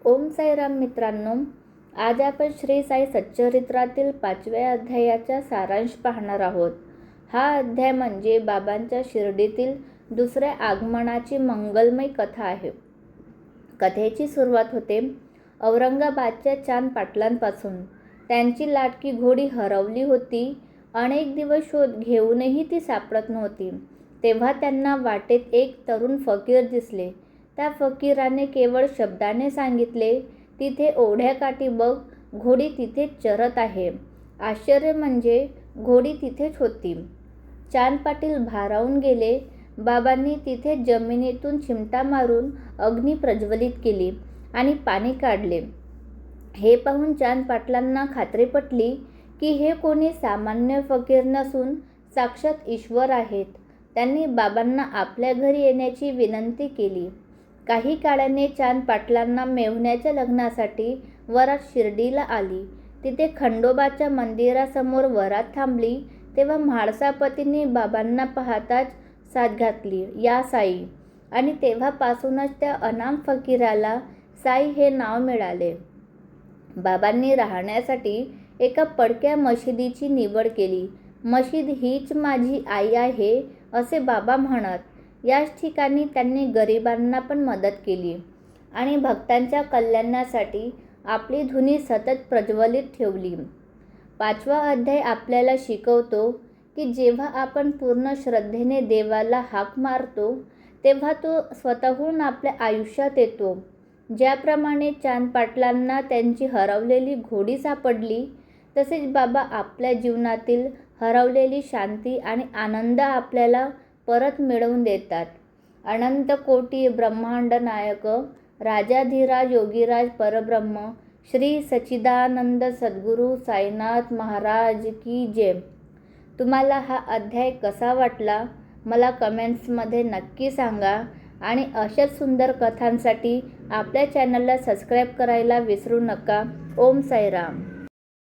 ओम साईराम मित्रांनो, आज आपण श्री साई सच्चरित्रातील 5व्या अध्यायाचा सारांश पाहणार आहोत. हा अध्याय म्हणजे बाबांच्या शिर्डीतील दुसऱ्या आगमनाची मंगलमय कथा आहे. कथेची सुरुवात होते औरंगाबादच्या चांद पाटलांपासून. त्यांची लाडकी घोडी हरवली होती. अनेक दिवस शोध घेऊनही ती सापडत नव्हती. तेव्हा त्यांना वाटेत एक तरुण फकीर दिसले. त्या फकीराने केवळ शब्दाने सांगितले, तिथे ओढ्याकाठी बघ, घोडी तिथेच चरत आहे. आश्चर्य म्हणजे घोडी तिथेच होती. चांद पाटील भारावून गेले. बाबांनी तिथे जमिनीतून चिमटा मारून अग्नी प्रज्वलित केली आणि पाणी काढले. हे पाहून चांद पाटलांना खात्री पटली की हे कोणी सामान्य फकीर नसून साक्षात ईश्वर आहेत. त्यांनी बाबांना आपल्या घरी येण्याची विनंती केली. काही काळाने चांद पाटलांना मेव्हण्याच्या लग्नासाठी वरात शिर्डीला आली. तिथे खंडोबाच्या मंदिरासमोर वरात थांबली तेव्हा म्हाळसापतींनी बाबांना पाहताच साद घातली, या साई. आणि तेव्हापासूनच त्या अनाम फकीराला साई हे नाव मिळाले. बाबांनी राहण्यासाठी एका पडक्या मशिदीची निवड केली. मशीद हीच माझी आई आहे असे बाबा म्हणत. याच ठिकाणी त्यांनी गरिबांना पण मदत केली आणि भक्तांच्या कल्याणासाठी आपली धुनी सतत प्रज्वलित ठेवली. 5वा अध्याय आपल्याला शिकवतो की जेव्हा आपण पूर्ण श्रद्धेने देवाला हाक मारतो तेव्हा तो स्वतःहून आपल्या आयुष्यात येतो. ज्याप्रमाणे चांद पाटलांना त्यांची हरवलेली घोडी सापडली, तसेच बाबा आपल्या जीवनातील हरवलेली शांती आणि आनंद आपल्याला परत मिळवून देतात. अनंत कोटी ब्रह्मांड नायक राजाधिराज योगीराज परब्रह्म श्री सच्चिदानंद सद्गुरू साईनाथ महाराज की जय. तुम्हाला हा अध्याय कसा वाटला मला कमेंट्समध्ये नक्की सांगा आणि अशाच सुंदर कथांसाठी आपल्या चॅनलला सबस्क्राईब करायला विसरू नका. ओम साईराम.